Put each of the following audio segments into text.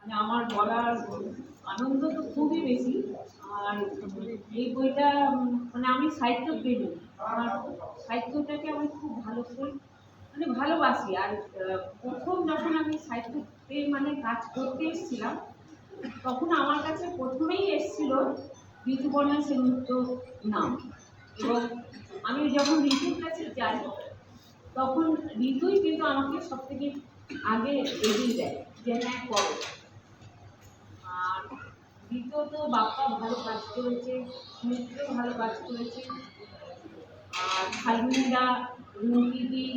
মানে আমার বলার আনন্দ তো খুবই বেশি। আর এই বইটা মানে আমি সাহিত্য প্রেমী, আমার সাহিত্যটাকে আমি খুব ভালো করে মানে ভালোবাসি। আর প্রথম যখন আমি সাহিত্যতে মানে কাজ করতে এসেছিলাম, তখন আমার কাছে প্রথমেই এসেছিল ঋতুপর্ণা সেনগুপ্ত নাম। এবং আমি যখন ঋতুর কাছে যাই, তখন ঋতুই কিন্তু আমাকে সব থেকে আগে এগিয়ে দেয় যে হ্যাঁ করো। আর দ্বিতীয়ত বাপ্পা ভালো কাজ করেছে, সুমিত্র ভালো কাজ করেছে, আর ফাল্গুনিদা, রুমকিদি,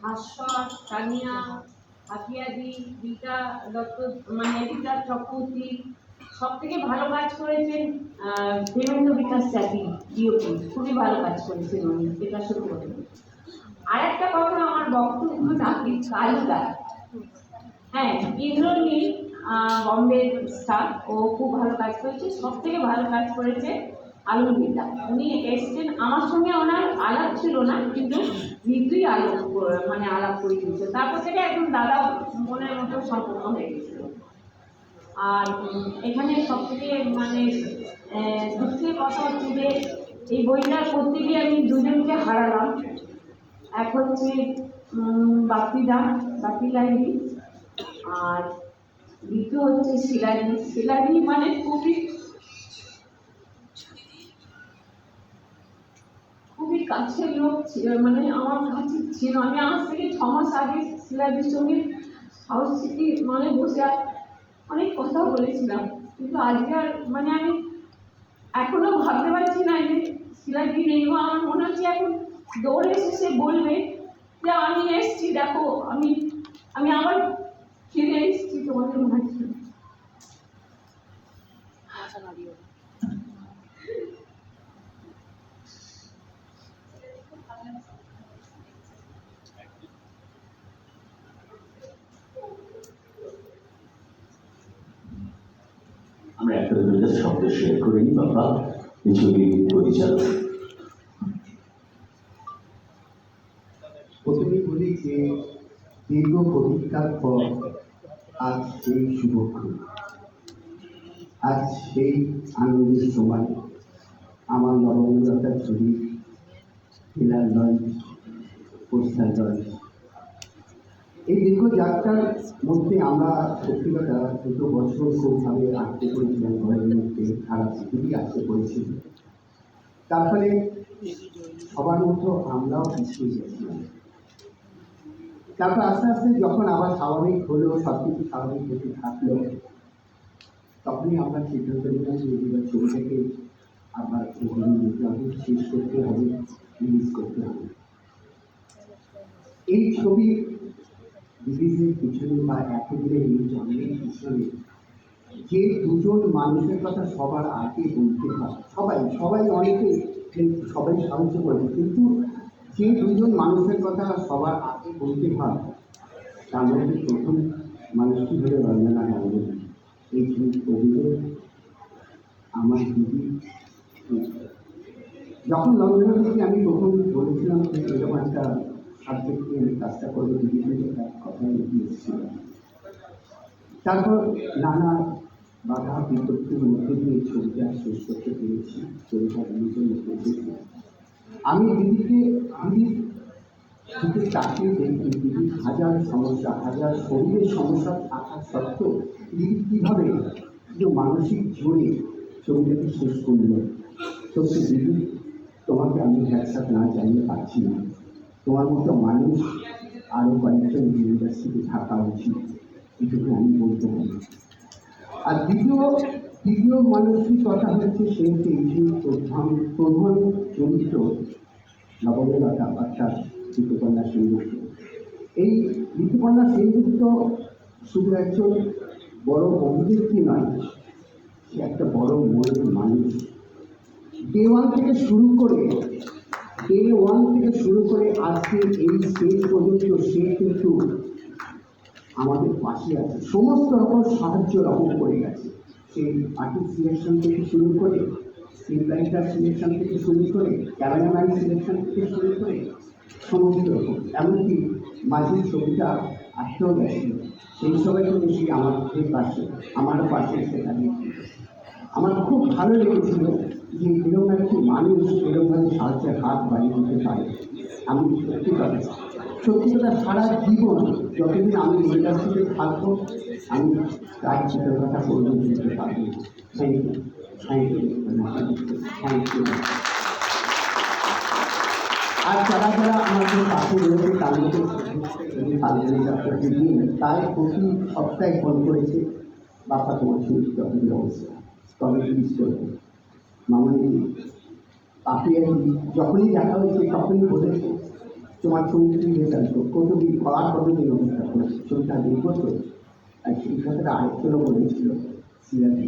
ভাস্বর, তানিয়া, হাতিয়াদি, রীতা দত্ত, মানে রীতা চক্রবর্তী, সব থেকে ভালো কাজ করেছেন দেবেন্দ্র বিকাশ চাকরি ডিওপি, খুবই ভালো কাজ করেছেন উনি, এটা সত্যি কথা। আর একটা কথা আমার বক্তব্য নাকি কালিকা, হ্যাঁ ইন্দ্রনীল বম্বের স্টার, ও খুব ভালো কাজ করেছে। সব থেকে ভালো কাজ করেছে আলমগীরদা, উনি এসছেন, আমার সঙ্গে ওনার আলাপ ছিল না, কিন্তু মৃত্যুই মানে আলাপ করে দিয়েছে, তারপর থেকে একদম দাদা মনের মতো সম্পূর্ণ হয়ে গেছিল। আর এখানে সব থেকে মানে দুঃখের কথা হচ্ছে যে এই বইটা করতে গিয়ে আমি দুজনকে হারালাম। এক হচ্ছে বাপি লাইনি, আর দ্বিতীয় হচ্ছে শিলানি। শিলানি মানে খুবই খুবই কাছের লোক ছিল, মানে আমার কাছে ছিল। আমি আজ থেকে 6 মাস আগে শিলানির সঙ্গে সাউথ সিটি মানে বসে অনেক কথা বলেছিলাম, কিন্তু আজকে আর মানে আমি এখনো ভাবতে পারছি না যে শিলানি নেই। আমার মনে হচ্ছে এখন দৌড়ে এসে সে বলবে যে আমি এসছি, দেখো আমি আমি আবার ফিরে এসেছি তোমাদের মাঝে। আমরা একটা দুটো শব্দ শেয়ার করে নিই। বাবা এই ছবির পরিচালক। প্রথমেই বলি যে দীর্ঘ প্রতীক্ষার পর আজ সেই শুভক্ষণ, আজ সেই আনন্দের সময় আমার নবমলতার ছবি ট্রেলার লঞ্চ, পোস্টার লঞ্চ। এই দীর্ঘ যাত্রার মধ্যে আমরা সত্যি কথা 2 বছর খুবভাবে আটকে পড়েছিলাম, ঘরের মধ্যে খারাপ খুবই আটকে পড়েছিল। তার ফলে সবার মতো আমরাও পিছিয়ে গেছিলাম। তারপর আস্তে আস্তে যখন আবার স্বাভাবিক হলো, সব কিছু স্বাভাবিক হতে থাকলো, তখনই আমরা সিদ্ধান্ত নিলাম যে এবার ছবিটাকে আবার নিতে হবে, শেষ করতে হবে, রিলিজ করতে হবে। এই ছবি রিলিজের পিছনে বা এতদিনের এই জন্মের পিছনে যে দুজন মানুষের কথা সবার আগে বলতে হয়, সবাই অনেকে সবাই সাহায্য করে, কিন্তু যে দুজন মানুষের কথা সবার আগে বলতে হয়, তার মধ্যে প্রথম মানুষটি হলো রঞ্জনা গাঙ্গুলি। এই ছবির অভিনয় আমার দিদি। যখন রঞ্জনাকে আমি প্রথম বলেছিলাম যে এরকম একটা সাবজেক্ট নিয়ে আমি কাজটা করবো, দিদি কিন্তু তার কথাই এসেছিলাম। তারপর নানা বাধা বিপত্তির মধ্যে দিয়ে ছবিটা শেষ করতে পেরেছি, ছবিটা নিজের মধ্যে। আমি দিদিকে তাকিয়ে দেখি দিদির হাজার সমস্যা, হাজার শরীরের সমস্যা থাকা সত্ত্বেও দিদি কীভাবে যে মানসিক জোরে ছবিটাকে শেষ করল। সত্যি দিদি, তোমাকে আমি একসাথে না জানিয়ে পারছি না। তোমার মতো মানুষ আরও কয়েকজন ইউনিভার্সিটি থাকা উচিত, এটুকু আমি বলতে পারি। আর দ্বিতীয় মানুষটির কথা হচ্ছে সে হচ্ছে এই প্রধান চরিত্র নবমলতা, অর্থাৎ ঋতুপর্ণা সেনগুপ্ত। এই ঋতুপর্ণা সেনগুপ্ত শুধু একজন বড় অভিনেত্রী নয়, সে একটা বড় মনের মানুষ। ডে ওয়ান থেকে শুরু করে আজকে এই স্টেজ পর্যন্ত সে কিন্তু আমাদের পাশে আছে, সমস্ত রকম সাহায্য রকম করে গেছে। সেই আর্টিস্ট সিলেকশন থেকে শুরু করে, স্ক্রিন রাইটার সিলেকশন থেকে শুরু করে, ক্যামেরাম্যান সিলেকশন থেকে শুরু করে সমস্ত রকম, এমনকি মাঝে ছবিটা আসতেও গেছিল, সেই সময় কিন্তু সে আমাদের পাশে, আমার পাশে এসে দাঁড়িয়ে। আমার খুব ভালো লেগেছিল যে এরকম একটি মানুষ এরকমভাবে সাহায্যের হাত বাড়িয়ে দিতে পারে। আমি সত্যি কথা সারা জীবন যতদিন আমি ইন্ডাস্ট্রিতে থাকবো আমি তার কৃতজ্ঞতা করবো দিতে পারবো। Thank you, thank you, thank you. আর যারা যারা আমাদের পাশে রয়েছে তাদেরকে প্রতিদিন তাই প্রতি সপ্তাহে ফোন করেছে, বাবা তোমার শরীর যতদিন অবস্থা তবে প্লিজ করবে মামনি আপনি যখনই দেখা হয়েছে তখনই বলেছে তোমার চৌত্রিশ রেজাল্ট কতদিন করার কতদিন অবস্থা করেছে চোখটা দিন করতো। আর সেই কথাটা আরেকজনও বলেছিল সিরাজি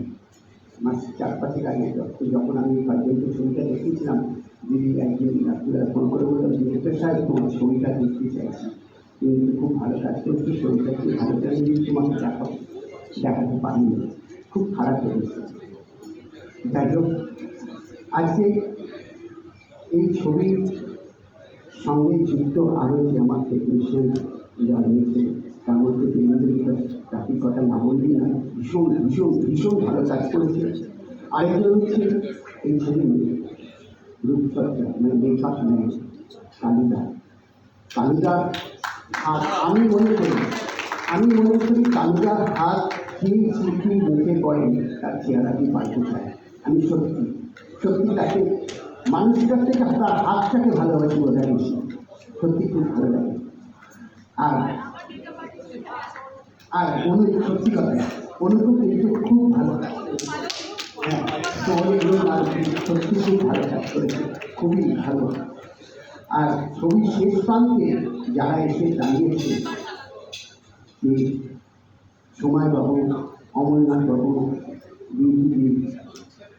মাস 4-5 আগে যখন আমি কয়েকজনকে ছবিটা দেখেছিলাম, দিদি একদিন ডাক্তার ফোন করে বললাম যে ডাক্তার সাহেব তোমার ছবিটা দেখতে চাইছি, তুমি খুব ভালো কাজ করছো, ছবিটা খুব ভালো কাজ তোমাকে দেখাতে পারিনি, খুব খারাপ লেগেছে। যাই হোক আজকে এই ছবির সঙ্গে যুক্ত আরও যে আমার টেকনিশিয়ান যা রয়েছে তার মধ্যে ট্রাফিক কথা না বললেই না, ভীষণ ভীষণ ভীষণ ভালো কাজ করেছে। আরেকজন হচ্ছে এই ছবি রূপচর্চা মানে লেখক নেয় কালুদার হাত। আমি মনে করি কালুদার হাত যে শিল্পী মুখে করেন তার চেহারাটি পাল্টে যায়। আমি সত্যি সত্যি তাকে মানুষটার থেকে তার হাতটাকে ভালোবাসি বোঝা গেছি, সত্যি খুব ভালো লাগে। আর সত্যি কথা অনুভব কিন্তু খুব ভালো কাজ করেছে। হ্যাঁ, সত্যি খুব ভালো কাজ করেছে, খুবই ভালো। আর ছবির শেষ প্রান্তে যারা এসে দাঁড়িয়েছে, যে সময়বাবু, অমরনাথ বাবু, বিউটি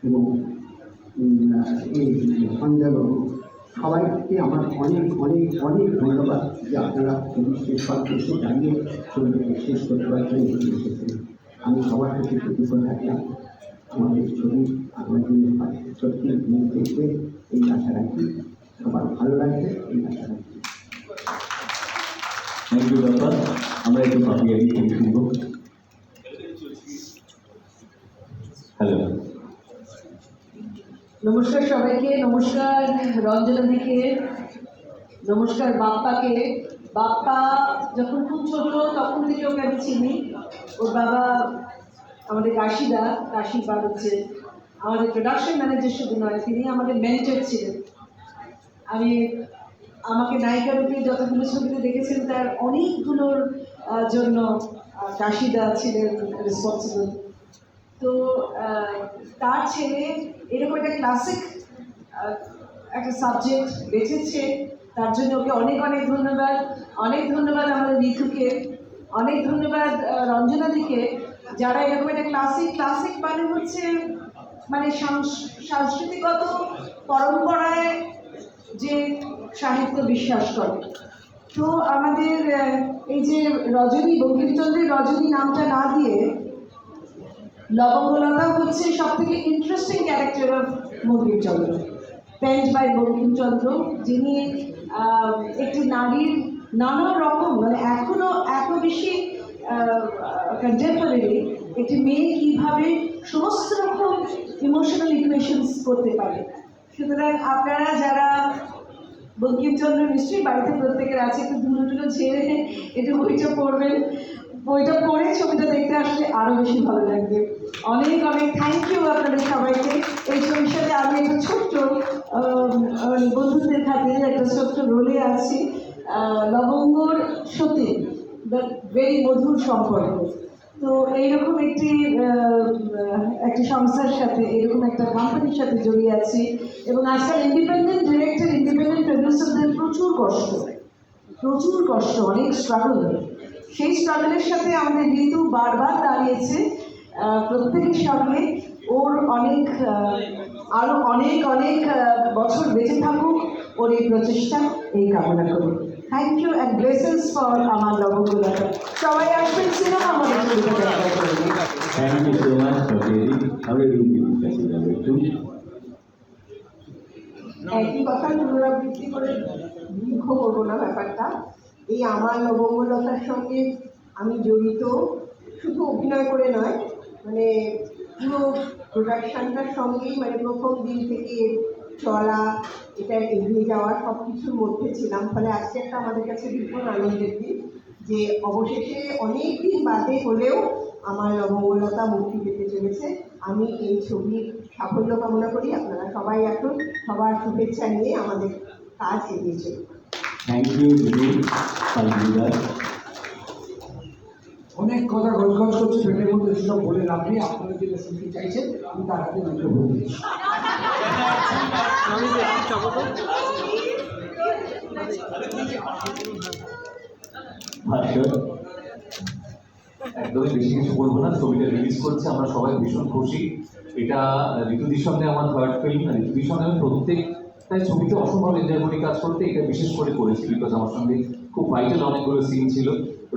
এবং সঞ্জয় বাবু, সবাইকে আমার অনেক অনেক অনেক ধন্যবাদ যে আপনারা ছবির শেষ প্রান্তে এসে দাঁড়িয়ে ছবিটাকে শেষ করতে পারছেন এসেছেন। আমি সবার কাছে কৃতজ্ঞ থাকলাম। আমাদের ছবি আগামী দিনে সত্যি দেখবে এই আশা রাখি, সবার ভালো লাগবে এই আশা রাখি। থ্যাংক ইউ বাবা। আমরা একটু পাপি আগে থেকে শুনবো। হ্যালো, নমস্কার সবাইকে, নমস্কার রঞ্জনাদিকে, নমস্কার বাপ্পাকে। বাপ্পা যখন খুব ছোট তখন থেকে ওকে আমি চিনি। ওর বাবা আমাদের কাশিবার হচ্ছে আমাদের প্রোডাকশন ম্যানেজার, শুধু নয় তিনি আমাদের মেন্টর ছিলেন। আমাকে নায়িকা রূপে যতগুলো ছবিতে দেখেছেন তার অনেকগুলোর জন্য কাশিদা ছিলেন রেসপন্সিবল। তো তার ছেলে এরকম একটা ক্লাসিক একটা সাবজেক্ট বেছেছে, তার জন্য ওকে অনেক অনেক ধন্যবাদ। অনেক ধন্যবাদ আমাদের ঋতুকে, অনেক ধন্যবাদ রঞ্জনাদিকে, যারা এরকম একটা ক্লাসিক মানে হচ্ছে মানে সাংস্কৃতিকগত পরম্পরায় যে সাহিত্য বিশ্বাস করে। তো আমাদের এই যে রজনী, বঙ্কিমচন্দ্রের রজনী নামটা না দিয়ে লবঙ্গলতা হচ্ছে সব থেকে interesting character of Bankimchandra, penned by Bankimchandra, যিনি একটি নারীর নানা রকম মানে এখনো এত বেশি কন্টেম্পোরারি একটি মেয়ে কীভাবে সমস্ত রকম ইমোশনাল ইকুয়েশনস করতে পারে। সুতরাং আপনারা যারা বঙ্কিমচন্দ্র নিশ্চয়ই বাড়িতে প্রত্যেকের আছে, একটু ধুলো ঝেড়ে একটু বইটা পড়বেন, বইটা পড়ে ছবিটা দেখতে আসলে আরও বেশি ভালো লাগবে। অনেক অনেক থ্যাংক ইউ আপনাদের সবাইকে। এই ছবির সাথে আমি একটা ছোট্ট বন্ধুদের খাতে একটা ছোট্ট রোলে আছি, লবঙ্গর সত্যি ভেরি মধুর সম্পর্ক। তো এইরকম একটি সংস্থার সাথে, এরকম একটা কোম্পানির সাথে জড়িয়ে আছি, এবং আজকাল ইন্ডিপেন্ডেন্ট ডিরেক্টর, ইন্ডিপেন্ডেন্ট প্রডিউসারদের প্রচুর কষ্ট, অনেক স্ট্রাগল। সেই স্ট্রাগলের সাথে আমাদের ঋতু বারবার দাঁড়িয়েছে প্রত্যেকের সঙ্গে। ওর আরও অনেক বছর বেঁচে থাকুক ওর এই প্রচেষ্টা, এই কামনা করি। Thank you and blessings for আমার লবঙ্গলতা। সবাই আসবেন সিনেমা আমাদের ছবিটা দেখা করবেন। থ্যাংক ইউ সো মাচ পাপি। আমরা একটু একই কথা পুনরাবৃত্তি করে দুঃখ করবো না ব্যাপারটা। এই আমার লবঙ্গলতার সঙ্গে আমি জড়িত, শুধু অভিনয় করে নয়, মানে পুরো প্রোডাকশনটার সঙ্গেই, মানে প্রথম দিন থেকে চলা, এটা এগিয়ে যাওয়া সব কিছুর মধ্যে ছিলাম। ফলে আজকে একটা আমাদের কাছে ভীষণ আনন্দের দিন যে অবশেষে অনেক দিন বাদে হলেও আমার লবঙ্গলতা মুক্তি পেতে চলেছে। আমি এই ছবির সাফল্য কামনা করি। আপনারা সবাই এখন সবার শুভেচ্ছা নিয়ে আমাদের কাজ এগিয়ে চলুন। থ্যাংক ইউ দিদি ফাল্গুনিদা। অনেক কথা গজগজ করছে পেটের মধ্যে, সেসব বলে লাভ নেই। আপনারা যেটা শুনতে চাইছেন আমি তার হাতে মাইক্রোফোন দিচ্ছি। ভাস্কর, একদমই বেশি কিছু বলবো না। ছবিটা রিলিজ করছে, আমরা সবাই ভীষণ খুশি। এটা ঋতুদির সঙ্গে আমার থার্ড ফিল্ম। ঋতুদির সঙ্গে আমি প্রত্যেকটাই ছবিতে অসম্ভব এনজয় করি কাজ করতে। এটা বিশেষ করে করেছি বিকজ আমার সঙ্গে খুব ভাইটাল অনেকগুলো সিন ছিল।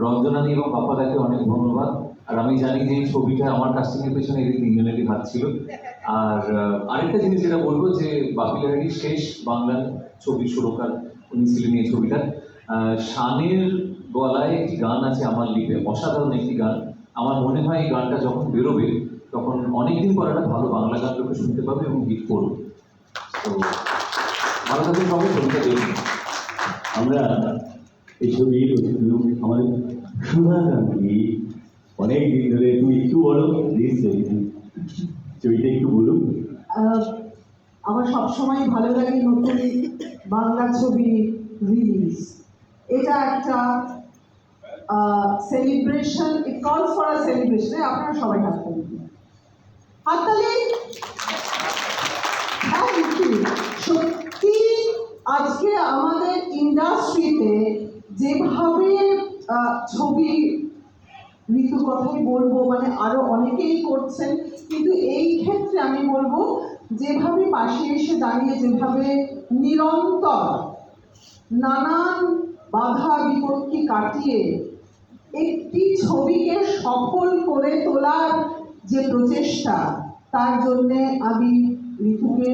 রঞ্জনানি এবং পাপাদাকে অনেক ধন্যবাদ। আর আমি জানি যে এই ছবিটা আমার কাস্টিংয়ের পেছনে এদের তিনজনেরই হাত ছিল। আর আরেকটা জিনিস যেটা বলবো যে বাপি লাহিড়ির শেষ বাংলা ছবির সুরকার উনি ছিলেন এই ছবিটা। শানের গলায় একটি গান আছে আমার লিপে, অসাধারণ একটি গান। আমার মনে হয় এই গানটা যখন বেরোবে তখন অনেকদিন পর একটা ভালো বাংলা গান লোকে শুনতে পাবে এবং হিট করবে। তো ভালো থাকবেন সবাই, ছবিটা দেখুন। আমরা এই ছবির আমাদের সুধাকান্তি অনেক দিন ধরে, তুমি একটু বলো প্লিজ, ছবিটা একটু বলুন। আমার সবসময় ভালো লাগে নতুন বাংলা ছবি রিলিজ। এটা একটা সেলিব্রেশন, ইট কলস ফর আ সেলিব্রেশন। আপনারা সবাই হাততালি দিন, হাততালি। সত্যি আজকে আমাদের ইন্ডাস্ট্রিতে যেভাবে ছবি, ঋতুর কথাই বলবো, মানে আরো অনেকেই করছেন, কিন্তু এই ক্ষেত্রে আমি বলবো যেভাবে পাশে এসে দাঁড়িয়ে, যেভাবে নিরন্তর নানান বাধা বিপত্তি কাটিয়ে একটি ছবিকে সফল করে তোলার যে প্রচেষ্টা, তার জন্যে আমি ঋতুকে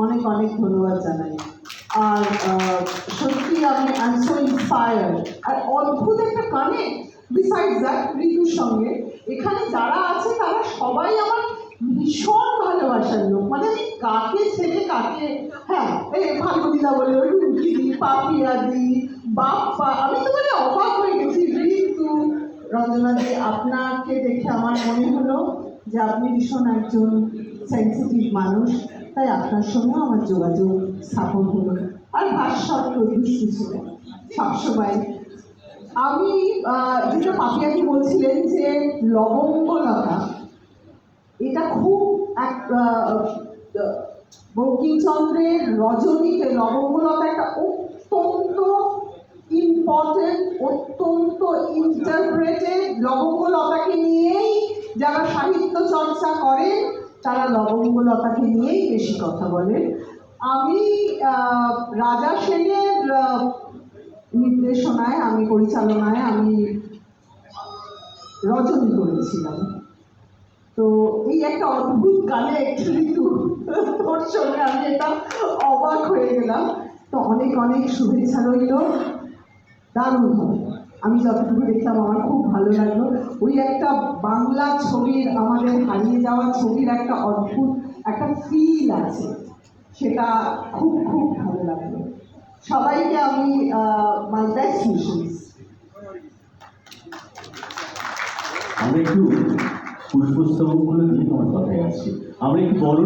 অনেক অনেক ধন্যবাদ জানাই। আর সত্যি আমি আই সো ইন্সপায়ার্ড। আর অদ্ভুত একটা কানেক্ট বিসাইডস দ্যাট ঋতুর সঙ্গে। এখানে যারা আছে তারা সবাই আমার ভীষণ ভালোবাসার লোক। মানে আমি কাকে ছেড়ে কাকে, হ্যাঁ এই ফাল্গুনিদা বলে, রুমকি দি, পাপিয়া দি, বাপ্পা, আমি তো মানে অবাক হয়ে গেছি। ঋতু, রঞ্জনা দি, আপনাকে দেখে আমার মনে হলো যে আপনি ভীষণ একজন সেন্সিটিভ মানুষ, তাই আপনার সঙ্গেও আমার যোগাযোগ স্থাপন হলো। আর ভাস্কর তো দুষ্টু ছিলেন সবসময়। আমি যেটা পাপিয়াকে বলছিলেন যে লবঙ্গলতা, এটা খুব এক বঙ্কিমচন্দ্রের রজনীতে লবঙ্গলতা একটা অত্যন্ত ইম্পর্টেন্ট, অত্যন্ত ইন্টারপ্রেটেড। লবঙ্গলতাকে নিয়েই যারা সাহিত্য চর্চা করেন তারা লবঙ্গলতাকে নিয়েই বেশি কথা বলেন। আমি রাজা সেনের নির্দেশনায়, আমি পরিচালনায় আমি রজনী করেছিলাম। তো এই একটা অদ্ভুত গানে একটু ঋতু তোর সঙ্গে আমি এটা অবাক হয়ে গেলাম। তো অনেক অনেক শুভেচ্ছা রইল। দারুণ হবে। আমি যতটুকু দেখলাম আমার খুব ভালো লাগলো। ওই একটা বাংলা ছবির, আমাদের হারিয়ে যাওয়া ছবির একটা অদ্ভুত একটা ফিল আছে, সেটা খুব খুব ভালো লাগলো। সবাইকে আমি মাই বেস্ট উইশেস। আমরা একটু পুষ্পস্তবকগুলো দিয়ে তোমার কথায় আসছি। আমরা একটু বড়